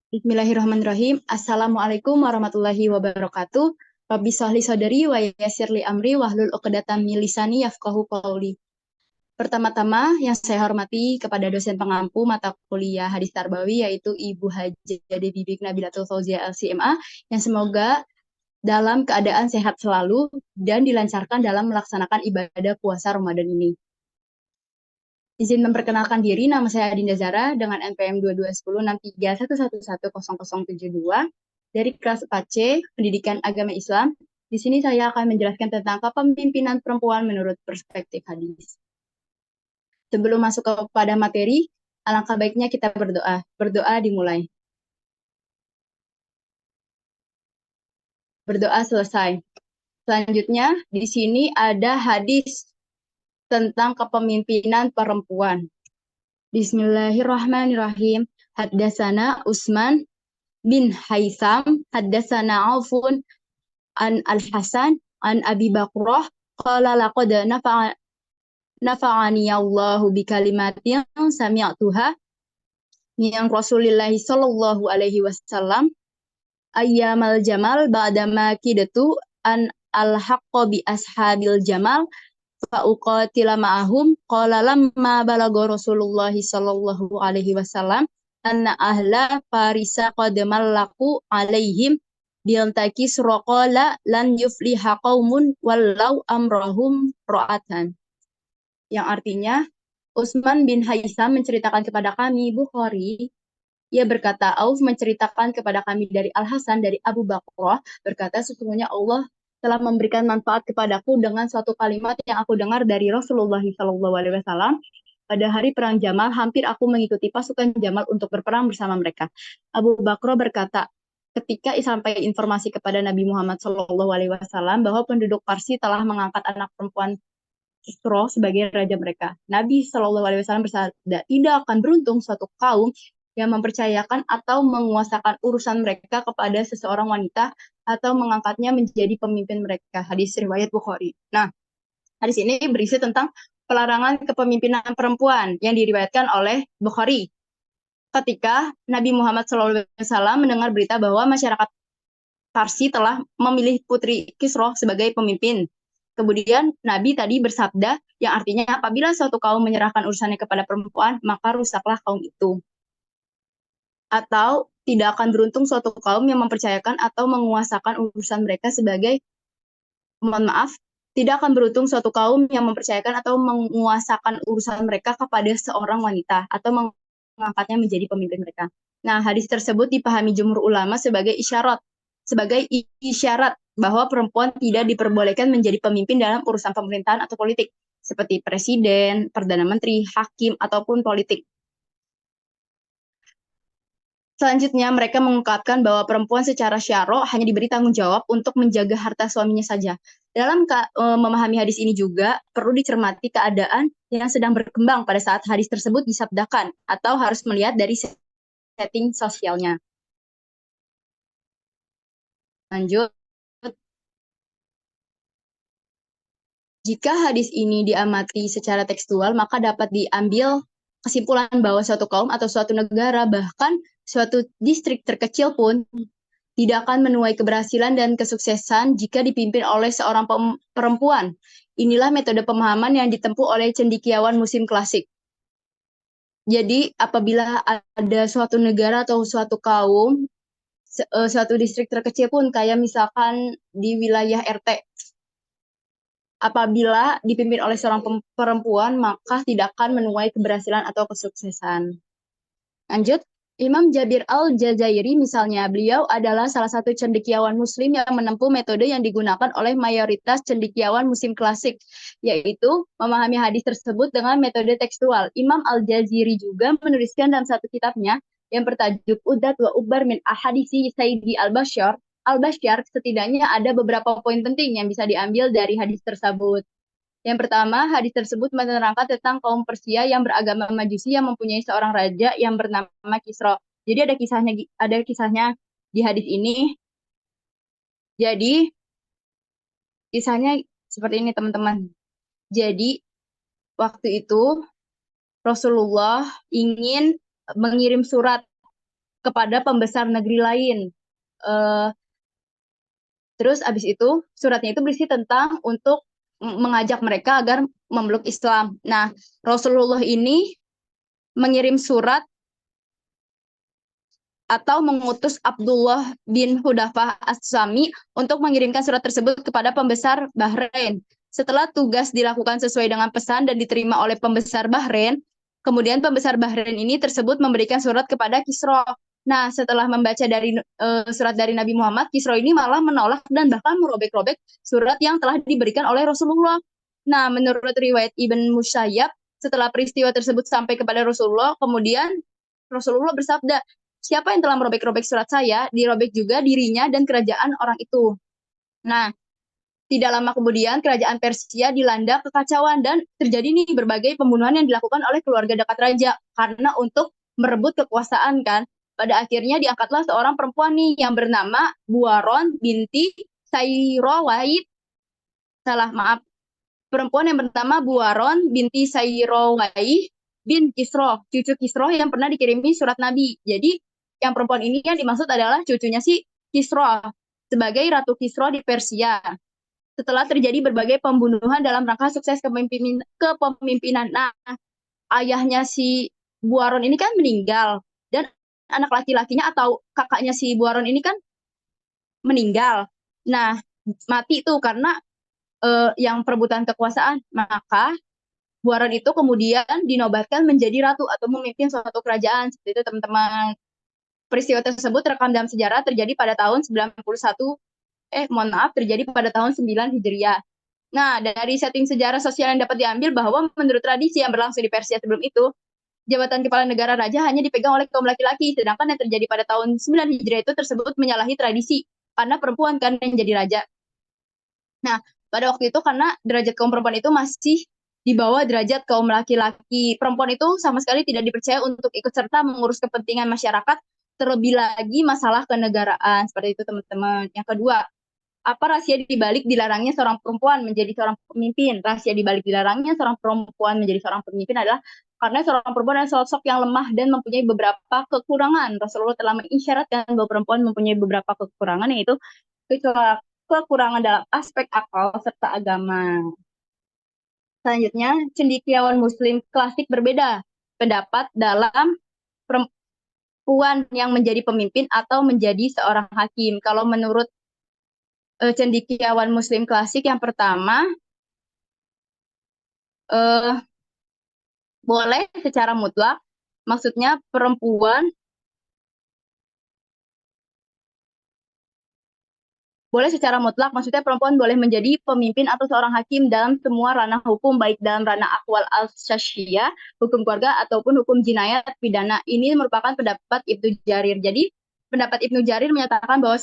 Bismillahirrahmanirrahim. Assalamualaikum warahmatullahi wabarakatuh. Rabbi sholli sadri wa yassir li amri wahlul 'uqdatam min lisani yafqahu qawli. Pertama-tama yang saya hormati kepada dosen pengampu mata kuliah Hadis Tarbawi yaitu Ibu Hajah Bibik Nabilatul Fauzia LCMA yang semoga dalam keadaan sehat selalu dan dilancarkan dalam melaksanakan ibadah puasa Ramadan ini. Izin memperkenalkan diri, nama saya Adinda Zara dengan NPM 221063111072 dari kelas 4C Pendidikan Agama Islam. Di sini saya akan menjelaskan tentang kepemimpinan perempuan menurut perspektif hadis. Sebelum masuk kepada materi, alangkah baiknya kita berdoa. Berdoa dimulai. Berdoa selesai. Selanjutnya, di sini ada hadis tentang kepemimpinan perempuan. Bismillahirrahmanirrahim. Haddasana Utsman bin Haitham, haddasana Aufun an Al-Hasan an Abi Bakrah qala laqad nafa'ani Allahu bi kalimatin sami'tuha min Rasulillah sallallahu alaihi wasallam ayyamal jamal ba'dama kidatu an al-haqqa bi ashabil jamal fa uqatila ma'ahum qala lamma balagha Rasulullah sallallahu alaihi wasallam anna ahla farisa qad mallaku alaihim biltakis raqala lan yufliha qaumun wallau amrahum ra'atan, yang artinya Utsman bin Haitham menceritakan kepada kami Bukhari. Ia berkata, Auf menceritakan kepada kami dari Al-Hasan dari Abu Bakrah, berkata sesungguhnya Allah telah memberikan manfaat kepadaku dengan suatu kalimat yang aku dengar dari Rasulullah SAW. Pada hari perang Jamal, hampir aku mengikuti pasukan Jamal untuk berperang bersama mereka. Abu Bakrah berkata, ketika sampai informasi kepada Nabi Muhammad SAW bahwa penduduk Parsi telah mengangkat anak perempuan Kisra sebagai raja mereka. Nabi SAW bersabda, tidak akan beruntung suatu kaum yang mempercayakan atau menguasakan urusan mereka kepada seseorang wanita atau mengangkatnya menjadi pemimpin mereka. Hadis riwayat Bukhari. Nah, hadis ini berisi tentang pelarangan kepemimpinan perempuan yang diriwayatkan oleh Bukhari. Ketika Nabi Muhammad SAW mendengar berita bahwa masyarakat Parsi telah memilih Putri Kisra sebagai pemimpin. Kemudian Nabi tadi bersabda yang artinya apabila suatu kaum menyerahkan urusannya kepada perempuan, maka rusaklah kaum itu. Atau tidak akan beruntung suatu kaum yang mempercayakan atau menguasakan urusan mereka sebagai, mohon maaf, tidak akan beruntung suatu kaum yang mempercayakan atau menguasakan urusan mereka kepada seorang wanita atau mengangkatnya menjadi pemimpin mereka. Nah, hadis tersebut dipahami jumhur ulama sebagai isyarat bahwa perempuan tidak diperbolehkan menjadi pemimpin dalam urusan pemerintahan atau politik, seperti presiden, perdana menteri, hakim, ataupun politik. Selanjutnya, mereka mengungkapkan bahwa perempuan secara syara' hanya diberi tanggung jawab untuk menjaga harta suaminya saja. Dalam memahami hadis ini juga perlu dicermati keadaan yang sedang berkembang pada saat hadis tersebut disabdakan, atau harus melihat dari setting sosialnya. Lanjut. Jika hadis ini diamati secara tekstual, maka dapat diambil kesimpulan bahwa suatu kaum atau suatu negara, bahkan suatu distrik terkecil pun tidak akan menuai keberhasilan dan kesuksesan jika dipimpin oleh seorang perempuan. Inilah metode pemahaman yang ditempuh oleh cendekiawan Muslim klasik. Jadi, apabila ada suatu negara atau suatu kaum, suatu distrik terkecil pun, kayak misalkan di wilayah RT, apabila dipimpin oleh seorang perempuan, maka tidak akan menuai keberhasilan atau kesuksesan. Lanjut. Imam Jabir al-Jazairi misalnya, beliau adalah salah satu cendekiawan muslim yang menempuh metode yang digunakan oleh mayoritas cendekiawan muslim klasik, yaitu memahami hadis tersebut dengan metode tekstual. Imam al-Jaziri juga menuliskan dalam satu kitabnya yang bertajuk Udat wa Ubar min Ahadisi Sayyidi al-Bashar, setidaknya ada beberapa poin penting yang bisa diambil dari hadis tersebut. Yang pertama, hadis tersebut menerangkan tentang kaum Persia yang beragama Majusi yang mempunyai seorang raja yang bernama Kisra. Jadi ada kisahnya di hadis ini. Jadi kisahnya seperti ini, teman-teman. Jadi waktu itu Rasulullah ingin mengirim surat kepada pembesar negeri lain. Terus abis itu suratnya itu berisi tentang untuk mengajak mereka agar memeluk Islam. Nah, Rasulullah ini mengirim surat atau mengutus Abdullah bin Hudafah As-Sami untuk mengirimkan surat tersebut kepada pembesar Bahrain. Setelah tugas dilakukan sesuai dengan pesan dan diterima oleh pembesar Bahrain, kemudian pembesar Bahrain ini tersebut memberikan surat kepada Kisra. Nah, setelah membaca dari surat dari Nabi Muhammad, Kisra ini malah menolak dan bahkan merobek-robek surat yang telah diberikan oleh Rasulullah. Nah, menurut riwayat Ibn Musayyab, setelah peristiwa tersebut sampai kepada Rasulullah, kemudian Rasulullah bersabda, siapa yang telah merobek-robek surat saya, dirobek juga dirinya dan kerajaan orang itu. Nah, tidak lama kemudian kerajaan Persia dilanda kekacauan dan terjadi nih berbagai pembunuhan yang dilakukan oleh keluarga dekat raja karena untuk merebut kekuasaan kan. Pada akhirnya diangkatlah seorang perempuan nih yang bernama Buaron binti Sayyirawait. Salah, maaf. Perempuan yang bernama Buaron binti Sayyirawait bin Kisro, cucu Kisro yang pernah dikirimi surat Nabi. Jadi yang perempuan ini yang dimaksud adalah cucunya si Kisro sebagai Ratu Kisro di Persia. Setelah terjadi berbagai pembunuhan dalam rangka sukses kepemimpinan. Nah, ayahnya si Buaron ini kan meninggal dan anak laki-lakinya atau kakaknya si Buaron ini kan meninggal. Nah, mati itu karena yang perebutan kekuasaan. Maka Buaron itu kemudian dinobatkan menjadi ratu atau memimpin suatu kerajaan. Seperti itu teman-teman. Peristiwa tersebut terekam dalam sejarah terjadi pada tahun 91, terjadi pada tahun 9 Hijriah. Nah, dari setting sejarah sosial yang dapat diambil bahwa menurut tradisi yang berlangsung di Persia sebelum itu, jabatan kepala negara raja hanya dipegang oleh kaum laki-laki, sedangkan yang terjadi pada tahun 9 Hijriah itu tersebut menyalahi tradisi, karena perempuan kan yang jadi raja. Nah, pada waktu itu karena derajat kaum perempuan itu masih di bawah derajat kaum laki-laki. Perempuan itu sama sekali tidak dipercaya untuk ikut serta mengurus kepentingan masyarakat, terlebih lagi masalah kenegaraan. Seperti itu teman-teman. Yang kedua, apa rahasia dibalik dilarangnya seorang perempuan menjadi seorang pemimpin? Rahasia dibalik dilarangnya seorang perempuan menjadi seorang pemimpin adalah karena seorang perempuan adalah sosok yang lemah dan mempunyai beberapa kekurangan. Rasulullah telah mengisyaratkan bahwa perempuan mempunyai beberapa kekurangan, yaitu kekurangan dalam aspek akal serta agama. Selanjutnya, cendekiawan muslim klasik berbeda pendapat dalam perempuan yang menjadi pemimpin atau menjadi seorang hakim. Kalau menurut cendekiawan muslim klasik yang pertama, boleh secara mutlak, maksudnya perempuan boleh secara mutlak, maksudnya perempuan boleh menjadi pemimpin atau seorang hakim dalam semua ranah hukum, baik dalam ranah akwal al-syasyiah, hukum keluarga, ataupun hukum jinayat pidana. Ini merupakan pendapat Ibnu Jarir. Jadi, pendapat Ibnu Jarir menyatakan bahwa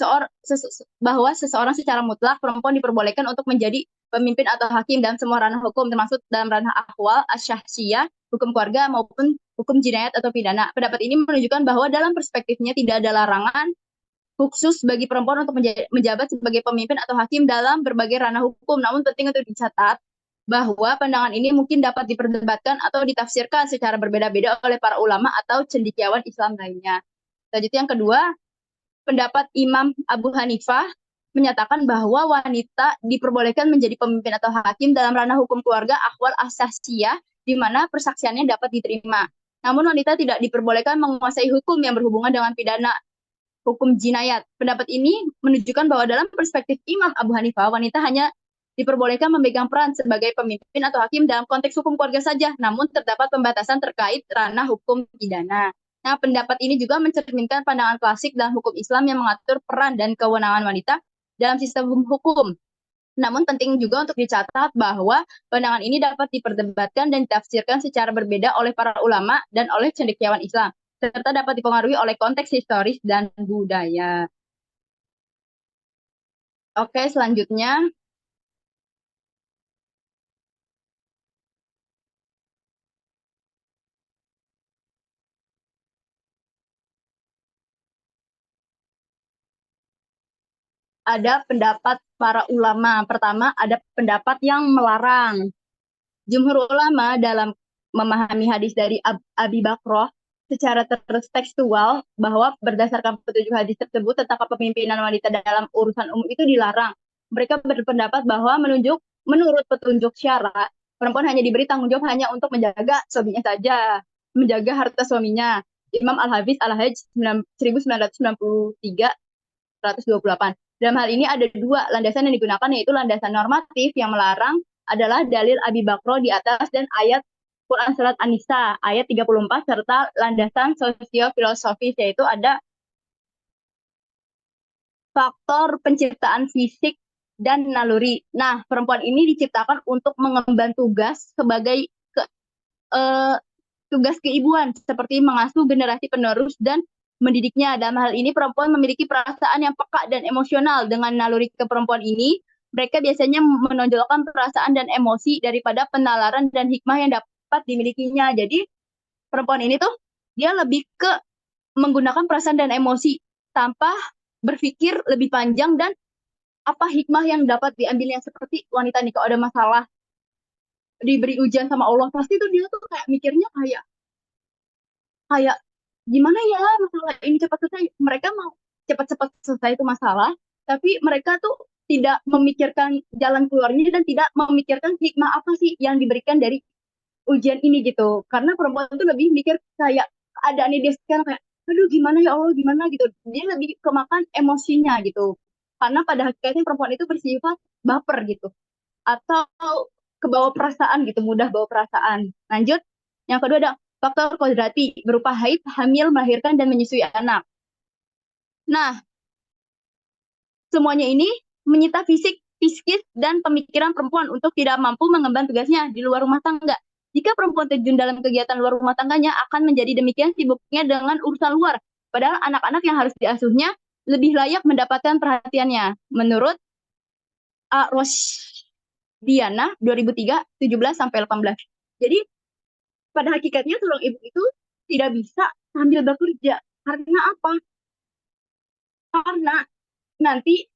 seseorang secara mutlak perempuan diperbolehkan untuk menjadi pemimpin atau hakim dalam semua ranah hukum, termasuk dalam ranah akwal al-syasyiah, hukum keluarga, maupun hukum jinayat atau pidana. Pendapat ini menunjukkan bahwa dalam perspektifnya tidak ada larangan khusus bagi perempuan untuk menjabat sebagai pemimpin atau hakim dalam berbagai ranah hukum. Namun penting untuk dicatat bahwa pandangan ini mungkin dapat diperdebatkan atau ditafsirkan secara berbeda-beda oleh para ulama atau cendekiawan Islam lainnya. Selanjutnya yang kedua, pendapat Imam Abu Hanifah menyatakan bahwa wanita diperbolehkan menjadi pemimpin atau hakim dalam ranah hukum keluarga akwal asasiyah, di mana persaksiannya dapat diterima. Namun wanita tidak diperbolehkan menguasai hukum yang berhubungan dengan pidana, hukum jinayat. Pendapat ini menunjukkan bahwa dalam perspektif Imam Abu Hanifah, wanita hanya diperbolehkan memegang peran sebagai pemimpin atau hakim dalam konteks hukum keluarga saja, namun terdapat pembatasan terkait ranah hukum pidana. Nah, pendapat ini juga mencerminkan pandangan klasik dalam hukum Islam yang mengatur peran dan kewenangan wanita dalam sistem hukum. Namun penting juga untuk dicatat bahwa pandangan ini dapat diperdebatkan dan ditafsirkan secara berbeda oleh para ulama dan oleh cendekiawan Islam, serta dapat dipengaruhi oleh konteks historis dan budaya. Oke, selanjutnya ada pendapat para ulama. Pertama, ada pendapat yang melarang. Jumhur ulama dalam memahami hadis dari Abi Bakroh secara tekstual bahwa berdasarkan petunjuk hadis tersebut tentang kepemimpinan wanita dalam urusan umum itu dilarang. Mereka berpendapat bahwa menurut petunjuk syara, perempuan hanya diberi tanggung jawab hanya untuk menjaga suaminya saja, menjaga harta suaminya. Imam Al-Hafiz Al-Hajj 1993 128. Dalam hal ini ada dua landasan yang digunakan, yaitu landasan normatif yang melarang adalah dalil Abi Bakro di atas dan ayat Quran Surat An-Nisa ayat 34 serta landasan sosio-filosofis, yaitu ada faktor penciptaan fisik dan naluri. Nah, perempuan ini diciptakan untuk mengemban tugas sebagai eh, tugas keibuan seperti mengasuh generasi penerus dan mendidiknya. Dalam hal ini perempuan memiliki perasaan yang peka dan emosional. Dengan naluri keperempuan ini, mereka biasanya menonjolkan perasaan dan emosi daripada penalaran dan hikmah yang dapat dimilikinya. Jadi perempuan ini tuh dia lebih ke menggunakan perasaan dan emosi tanpa berpikir lebih panjang dan apa hikmah yang dapat diambilnya. Seperti wanita nih kalau ada masalah diberi ujian sama Allah, pasti tuh dia tuh kayak mikirnya kayak kayak gimana ya masalah ini cepat selesai. Mereka mau cepat-cepat selesai itu masalah, tapi mereka tuh tidak memikirkan jalan keluarnya dan tidak memikirkan hikmah apa sih yang diberikan dari ujian ini gitu. Karena perempuan itu lebih mikir kayak keadaan dia sekarang kayak, aduh gimana ya Allah, gimana gitu. Dia lebih kemakan emosinya gitu. Karena pada hakikatnya perempuan itu bersifat baper gitu. Atau kebawa perasaan gitu, mudah bawa perasaan. Lanjut, yang kedua ada faktor kodrati, berupa haid, hamil, melahirkan, dan menyusui anak. Nah, semuanya ini menyita fisik, psikis, dan pemikiran perempuan untuk tidak mampu mengemban tugasnya di luar rumah tangga. Jika perempuan terjun dalam kegiatan luar rumah tangganya, akan menjadi demikian sibuknya dengan urusan luar. Padahal anak-anak yang harus diasuhnya lebih layak mendapatkan perhatiannya. Menurut A. Rosdiana 2003, 17-18. Jadi, pada hakikatnya seorang ibu itu tidak bisa sambil bekerja. Karena apa? Karena nanti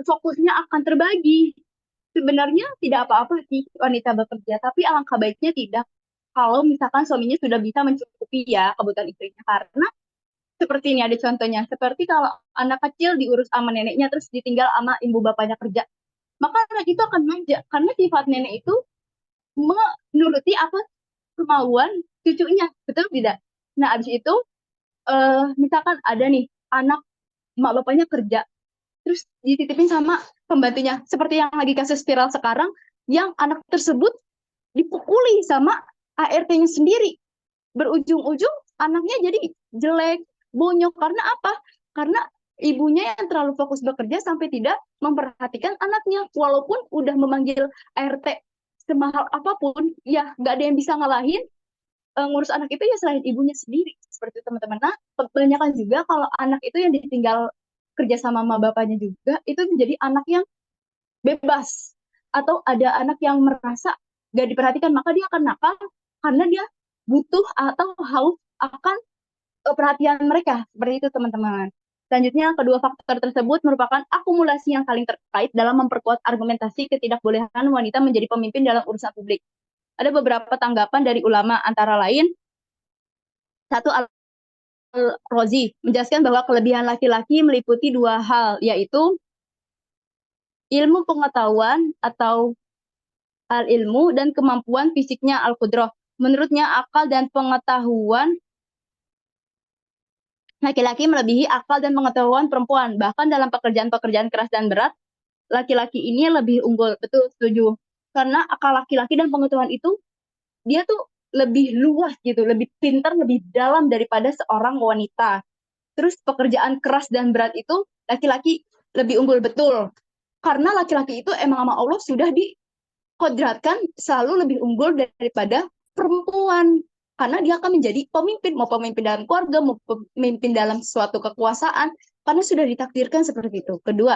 fokusnya akan terbagi. Sebenarnya tidak apa-apa sih wanita bekerja, tapi alangkah baiknya tidak kalau misalkan suaminya sudah bisa mencukupi ya kebutuhan istrinya. Karena seperti ini ada contohnya, seperti kalau anak kecil diurus sama neneknya terus ditinggal sama ibu bapaknya kerja, maka anak itu akan manja karena sifat nenek itu menuruti apa kemauan cucunya, betul tidak? Nah, abis itu misalkan ada nih anak mak bapaknya kerja, terus dititipin sama pembantunya. Seperti yang lagi kasus viral sekarang, yang anak tersebut dipukuli sama ART-nya sendiri. Berujung-ujung anaknya jadi jelek, bonyok. Karena apa? Karena ibunya yang terlalu fokus bekerja sampai tidak memperhatikan anaknya. Walaupun udah memanggil ART semahal apapun, ya nggak ada yang bisa ngalahin ngurus anak itu ya selain ibunya sendiri. Seperti teman-teman. Nah, kebanyakan juga kalau anak itu yang ditinggal kerja sama mama bapaknya juga, itu menjadi anak yang bebas. Atau ada anak yang merasa gak diperhatikan, maka dia akan nakal karena dia butuh atau haus akan perhatian mereka. Seperti itu teman-teman. Selanjutnya, kedua faktor tersebut merupakan akumulasi yang saling terkait dalam memperkuat argumentasi ketidakbolehan wanita menjadi pemimpin dalam urusan publik. Ada beberapa tanggapan dari ulama, antara lain, satu, Al-Razi menjelaskan bahwa kelebihan laki-laki meliputi dua hal, yaitu ilmu pengetahuan atau al-ilmu dan kemampuan fisiknya al-qudrah. Menurutnya, akal dan pengetahuan laki-laki melebihi akal dan pengetahuan perempuan. Bahkan dalam pekerjaan-pekerjaan keras dan berat, laki-laki ini lebih unggul. Betul, setuju. Karena akal laki-laki dan pengetahuan itu, dia tuh lebih luas gitu, lebih pintar, lebih dalam daripada seorang wanita. Terus pekerjaan keras dan berat itu laki-laki lebih unggul, betul. Karena laki-laki itu emang sama Allah sudah dikodratkan selalu lebih unggul daripada perempuan. Karena dia akan menjadi pemimpin, mau pemimpin dalam keluarga, mau pemimpin dalam suatu kekuasaan, karena sudah ditakdirkan seperti itu. Kedua,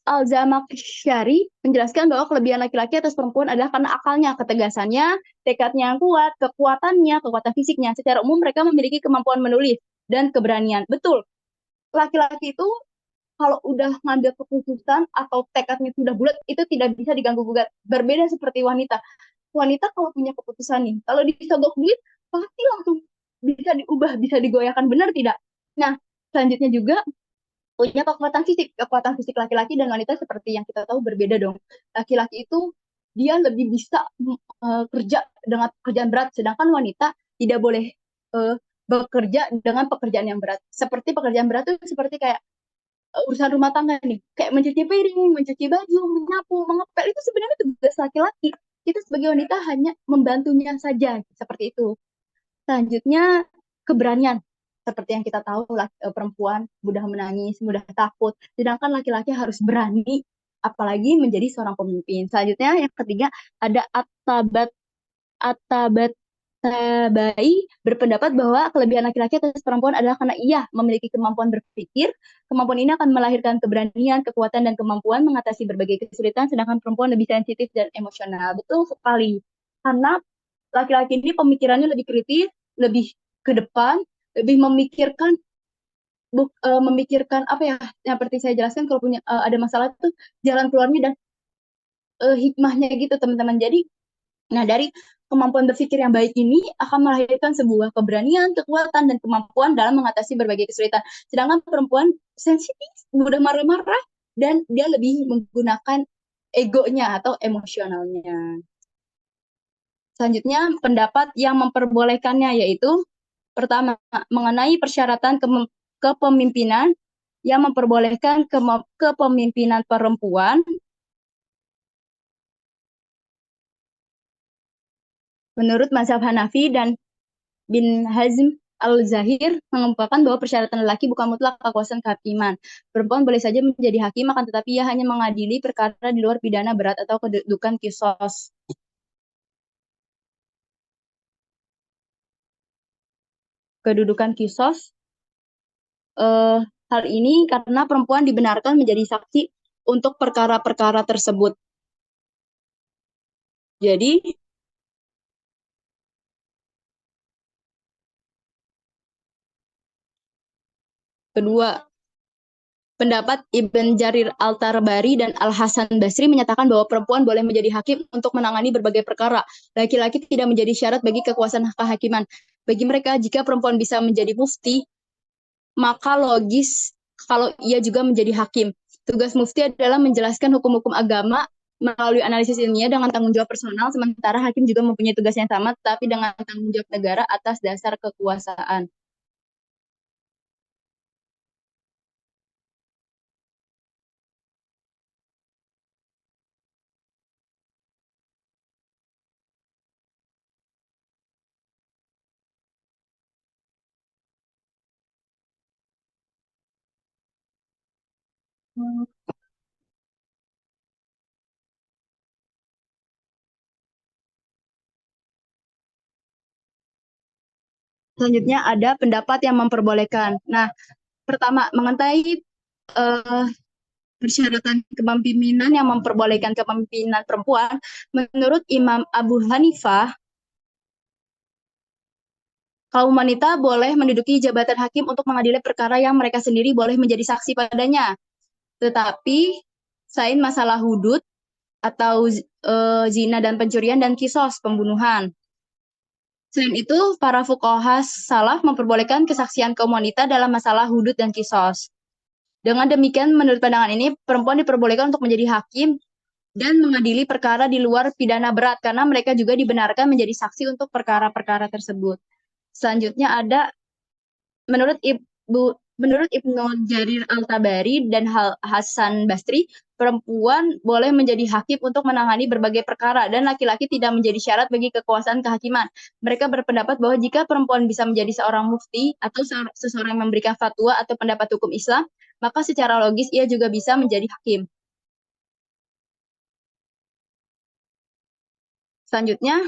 Al-Zamakhsyari menjelaskan bahwa kelebihan laki-laki atas perempuan adalah karena akalnya, ketegasannya, tekadnya yang kuat, kekuatannya, kekuatan fisiknya. Secara umum mereka memiliki kemampuan menulis dan keberanian. Betul, laki-laki itu kalau udah ngambil keputusan atau tekadnya sudah bulat, itu tidak bisa diganggu-gugat. Berbeda seperti wanita. Wanita kalau punya keputusan nih, kalau disogok duit, pasti langsung bisa diubah, bisa digoyahkan, benar tidak? Nah, selanjutnya juga punya kekuatan fisik. Kekuatan fisik laki-laki dan wanita seperti yang kita tahu berbeda dong. Laki-laki itu dia lebih bisa kerja dengan pekerjaan berat, sedangkan wanita tidak boleh bekerja dengan pekerjaan yang berat. Seperti pekerjaan berat itu seperti kayak urusan rumah tangga nih, kayak mencuci piring, mencuci baju, menyapu, mengepel, itu sebenarnya tugas laki-laki. Kita sebagai wanita hanya membantunya saja, seperti itu. Selanjutnya, keberanian. Seperti yang kita tahu, perempuan mudah menangis, mudah takut. Sedangkan laki-laki harus berani, apalagi menjadi seorang pemimpin. Selanjutnya, yang ketiga, ada atabat. Atabat Tabai berpendapat bahwa kelebihan laki-laki atas perempuan adalah karena ia memiliki kemampuan berpikir. Kemampuan ini akan melahirkan keberanian, kekuatan, dan kemampuan mengatasi berbagai kesulitan, sedangkan perempuan lebih sensitif dan emosional. Betul sekali. Karena laki-laki ini pemikirannya lebih kritis, lebih ke depan, lebih memikirkan memikirkan apa ya, yang seperti saya jelaskan, kalau punya ada masalah itu jalan keluarnya dan hikmahnya gitu teman-teman. Jadi, nah, dari kemampuan berpikir yang baik ini akan melahirkan sebuah keberanian, kekuatan, dan kemampuan dalam mengatasi berbagai kesulitan. Sedangkan perempuan sensitif, mudah marah-marah, dan dia lebih menggunakan egonya atau emosionalnya. Selanjutnya, pendapat yang memperbolehkannya yaitu, pertama, mengenai persyaratan kepemimpinan yang memperbolehkan kepemimpinan perempuan. Menurut mazhab Hanafi dan bin Hazm al-Zahir mengemukakan bahwa persyaratan lelaki bukan mutlak kekuasaan kehakiman. Perempuan boleh saja menjadi hakim, akan tetapi ia hanya mengadili perkara di luar pidana berat atau kedudukan kisos. Kedudukan kisos, hal ini karena perempuan dibenarkan menjadi saksi untuk perkara-perkara tersebut. Jadi, kedua, pendapat Ibn Jarir Al-Tabari dan Al-Hasan Basri menyatakan bahwa perempuan boleh menjadi hakim untuk menangani berbagai perkara. Laki-laki tidak menjadi syarat bagi kekuasaan kehakiman. Bagi mereka, jika perempuan bisa menjadi mufti, maka logis kalau ia juga menjadi hakim. Tugas mufti adalah menjelaskan hukum-hukum agama melalui analisis ilmiah dengan tanggung jawab personal, sementara hakim juga mempunyai tugas yang sama, tapi dengan tanggung jawab negara atas dasar kekuasaan. Selanjutnya ada pendapat yang memperbolehkan. Nah, pertama, mengenai persyaratan kepemimpinan yang memperbolehkan kepemimpinan perempuan, menurut Imam Abu Hanifah, kaum wanita boleh menduduki jabatan hakim untuk mengadili perkara yang mereka sendiri boleh menjadi saksi padanya. Tetapi, selain masalah hudud atau zina dan pencurian dan kisos, pembunuhan. Selain itu, para fuqaha salaf memperbolehkan kesaksian kaum wanita dalam masalah hudud dan kisos. Dengan demikian, menurut pandangan ini, perempuan diperbolehkan untuk menjadi hakim dan mengadili perkara di luar pidana berat, karena mereka juga dibenarkan menjadi saksi untuk perkara-perkara tersebut. Selanjutnya ada, menurut Ibnu Jarir Al-Tabari dan Hasan Basri, perempuan boleh menjadi hakim untuk menangani berbagai perkara, dan laki-laki tidak menjadi syarat bagi kekuasaan kehakiman. Mereka berpendapat bahwa jika perempuan bisa menjadi seorang mufti atau seseorang yang memberikan fatwa atau pendapat hukum Islam, maka secara logis ia juga bisa menjadi hakim. Selanjutnya,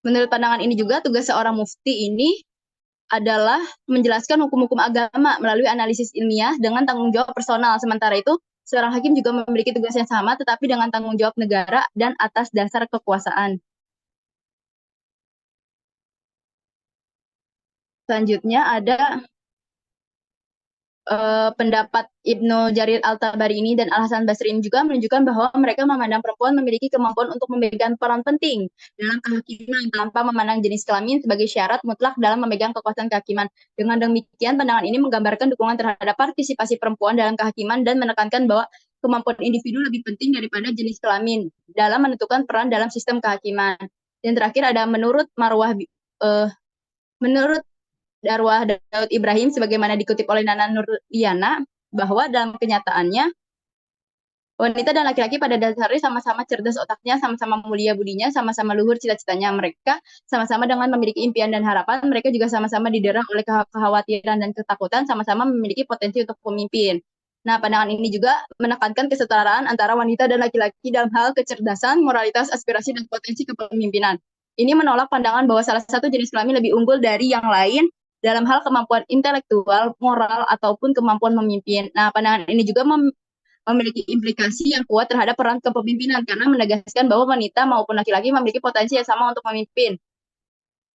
menurut pandangan ini juga, tugas seorang mufti ini adalah menjelaskan hukum-hukum agama melalui analisis ilmiah dengan tanggung jawab personal. Sementara itu, seorang hakim juga memiliki tugas yang sama, tetapi dengan tanggung jawab negara dan atas dasar kekuasaan. Selanjutnya ada pendapat Ibnu Jarir Al-Tabari ini dan Al-Hasan Basri ini juga menunjukkan bahwa mereka memandang perempuan memiliki kemampuan untuk memegang peran penting dalam kehakiman tanpa memandang jenis kelamin sebagai syarat mutlak dalam memegang kekuasaan kehakiman. Dengan demikian, pandangan ini menggambarkan dukungan terhadap partisipasi perempuan dalam kehakiman dan menekankan bahwa kemampuan individu lebih penting daripada jenis kelamin dalam menentukan peran dalam sistem kehakiman. Dan terakhir ada menurut Darwah Daud Ibrahim sebagaimana dikutip oleh Nana Nurliana bahwa dalam kenyataannya wanita dan laki-laki pada dasarnya sama-sama cerdas otaknya, sama-sama mulia budinya, sama-sama luhur cita-citanya. Mereka sama-sama dengan memiliki impian dan harapan, mereka juga sama-sama didera oleh kekhawatiran dan ketakutan, sama-sama memiliki potensi untuk pemimpin. Nah, pandangan ini juga menekankan kesetaraan antara wanita dan laki-laki dalam hal kecerdasan, moralitas, aspirasi, dan potensi kepemimpinan. Ini menolak pandangan bahwa salah satu jenis kelamin lebih unggul dari yang lain dalam hal kemampuan intelektual, moral, ataupun kemampuan memimpin. Nah, pandangan ini juga memiliki implikasi yang kuat terhadap peran kepemimpinan karena menegaskan bahwa wanita maupun laki-laki memiliki potensi yang sama untuk memimpin.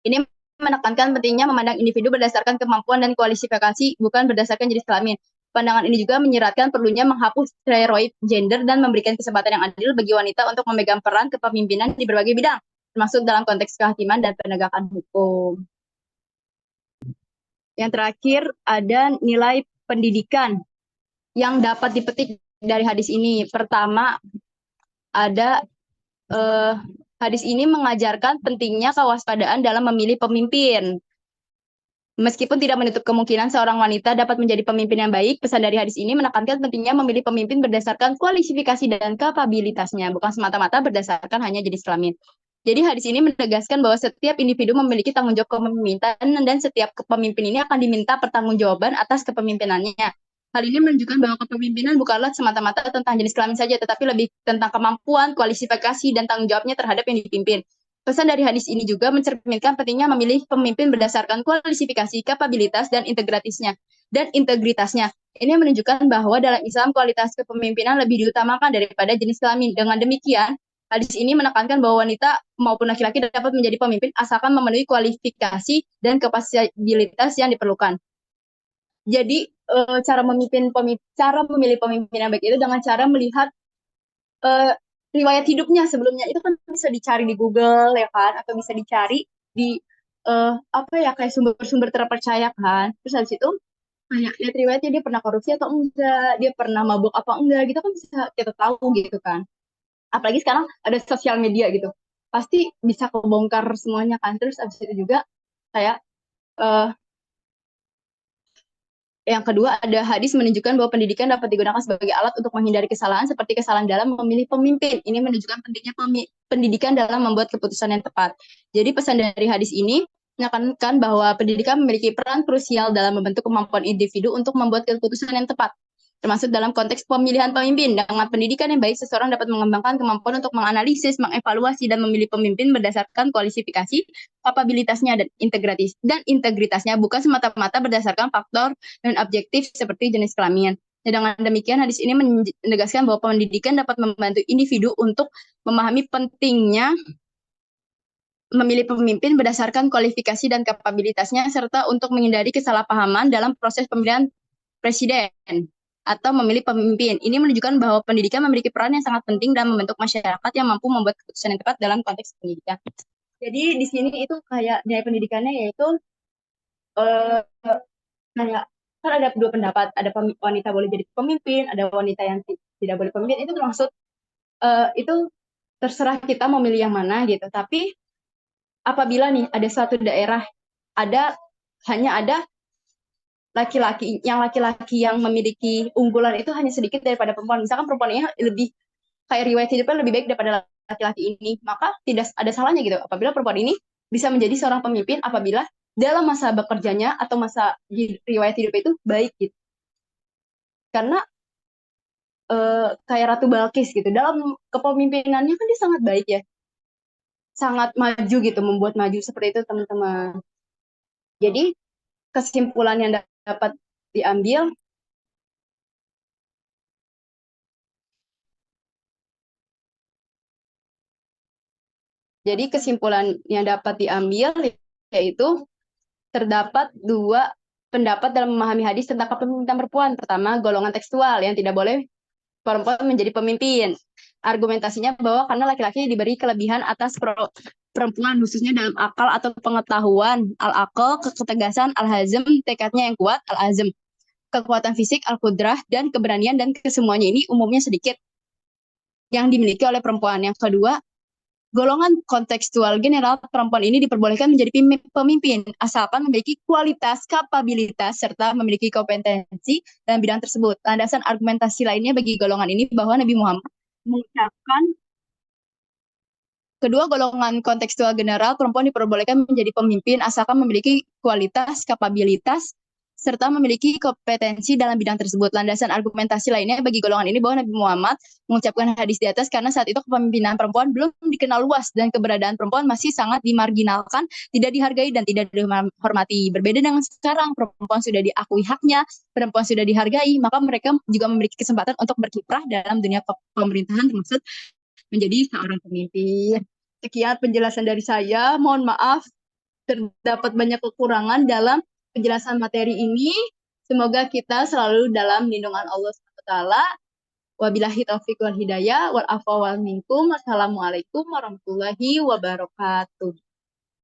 Ini menekankan pentingnya memandang individu berdasarkan kemampuan dan kualifikasi, bukan berdasarkan jenis kelamin. Pandangan ini juga menyeratkan perlunya menghapus stereotip gender dan memberikan kesempatan yang adil bagi wanita untuk memegang peran kepemimpinan di berbagai bidang, termasuk dalam konteks kehakiman dan penegakan hukum. Yang terakhir ada nilai pendidikan yang dapat dipetik dari hadis ini. Pertama, ada hadis ini mengajarkan pentingnya kewaspadaan dalam memilih pemimpin. Meskipun tidak menutup kemungkinan seorang wanita dapat menjadi pemimpin yang baik, pesan dari hadis ini menekankan pentingnya memilih pemimpin berdasarkan kualifikasi dan kapabilitasnya, bukan semata-mata berdasarkan hanya jenis kelamin. Jadi hadis ini menegaskan bahwa setiap individu memiliki tanggung jawab kepemimpinan dan setiap kepemimpin ini akan diminta pertanggungjawaban atas kepemimpinannya. Hal ini menunjukkan bahwa kepemimpinan bukanlah semata-mata tentang jenis kelamin saja, tetapi lebih tentang kemampuan, kualifikasi, dan tanggung jawabnya terhadap yang dipimpin. Pesan dari hadis ini juga mencerminkan pentingnya memilih pemimpin berdasarkan kualifikasi, kapabilitas, dan integritasnya. Ini menunjukkan bahwa dalam Islam kualitas kepemimpinan lebih diutamakan daripada jenis kelamin. Dengan demikian, hadis ini menekankan bahwa wanita maupun laki-laki dapat menjadi pemimpin asalkan memenuhi kualifikasi dan kapasitas yang diperlukan. Jadi cara memilih pemimpin yang baik itu dengan cara melihat riwayat hidupnya sebelumnya. Itu kan bisa dicari di Google ya kan, atau bisa dicari di apa ya, kayak sumber-sumber terpercaya kan. Terus habis itu kayak lihat riwayatnya, dia pernah korupsi atau enggak, dia pernah mabuk apa enggak gitu kan, bisa kita tahu gitu kan. Apalagi sekarang ada sosial media gitu, pasti bisa kebongkar semuanya kan. Terus habis itu juga kayak yang kedua, ada hadis menunjukkan bahwa pendidikan dapat digunakan sebagai alat untuk menghindari kesalahan seperti kesalahan dalam memilih pemimpin. Ini menunjukkan pentingnya pendidikan dalam membuat keputusan yang tepat. Jadi pesan dari hadis ini menekankan bahwa pendidikan memiliki peran krusial dalam membentuk kemampuan individu untuk membuat keputusan yang tepat, termasuk dalam konteks pemilihan pemimpin. Dengan pendidikan yang baik, seseorang dapat mengembangkan kemampuan untuk menganalisis, mengevaluasi, dan memilih pemimpin berdasarkan kualifikasi, kapabilitasnya, dan integritasnya, bukan semata-mata berdasarkan faktor dan objektif seperti jenis kelamin. Dengan demikian, hadis ini menegaskan bahwa pendidikan dapat membantu individu untuk memahami pentingnya memilih pemimpin berdasarkan kualifikasi dan kapabilitasnya, serta untuk menghindari kesalahpahaman dalam proses pemilihan presiden atau memilih pemimpin. Ini menunjukkan bahwa pendidikan memiliki peran yang sangat penting dalam membentuk masyarakat yang mampu membuat keputusan yang tepat dalam konteks pendidikan. Jadi di sini itu kayak nilai pendidikannya yaitu uh, kayak kan ada dua pendapat, ada wanita boleh jadi pemimpin, ada wanita yang tidak boleh pemimpin. Itu termasuk itu terserah kita mau milih yang mana gitu. Tapi apabila nih ada suatu daerah ada hanya ada laki-laki yang memiliki unggulan itu hanya sedikit daripada perempuan. Misalkan perempuannya lebih kayak riwayat hidupnya lebih baik daripada laki-laki ini, maka tidak ada salahnya gitu apabila perempuan ini bisa menjadi seorang pemimpin apabila dalam masa bekerjanya atau masa riwayat hidup itu baik gitu. Karena kayak Ratu Balkis gitu, dalam kepemimpinannya kan dia sangat baik ya, sangat maju gitu, membuat maju seperti itu teman-teman. Jadi kesimpulan yang dapat diambil, yaitu terdapat dua pendapat dalam memahami hadis tentang kepemimpinan perempuan. Pertama, golongan tekstual yang tidak boleh perempuan menjadi pemimpin. Argumentasinya bahwa karena laki-laki diberi kelebihan atas perempuan, khususnya dalam akal atau pengetahuan, al-akal, ketegasan, al-hazm, tekadnya yang kuat, al-azm, kekuatan fisik, al-qudrah, dan keberanian dan kesemuanya ini umumnya sedikit yang dimiliki oleh perempuan. Yang kedua, golongan kontekstual general, perempuan ini diperbolehkan menjadi pemimpin asalkan memiliki kualitas, kapabilitas, serta memiliki kompetensi dalam bidang tersebut. Landasan argumentasi lainnya bagi golongan ini bahwa Nabi Muhammad mengucapkan kedua golongan kontekstual general, perempuan diperbolehkan menjadi pemimpin asalkan memiliki kualitas, kapabilitas, serta memiliki kompetensi dalam bidang tersebut. Landasan argumentasi lainnya bagi golongan ini bahwa Nabi Muhammad mengucapkan hadis di atas karena saat itu kepemimpinan perempuan belum dikenal luas dan keberadaan perempuan masih sangat dimarginalkan, tidak dihargai dan tidak dihormati. Berbeda dengan sekarang, perempuan sudah diakui haknya, perempuan sudah dihargai, maka mereka juga memiliki kesempatan untuk berkiprah dalam dunia pemerintahan, termasuk menjadi seorang pemimpin. Sekian penjelasan dari saya. Mohon maaf terdapat banyak kekurangan dalam penjelasan materi ini. Semoga kita selalu dalam lindungan Allah SWT. Wabillahi taufiq wal hidayah wal afwa wal minkum. Wassalamualaikum warahmatullahi wabarakatuh.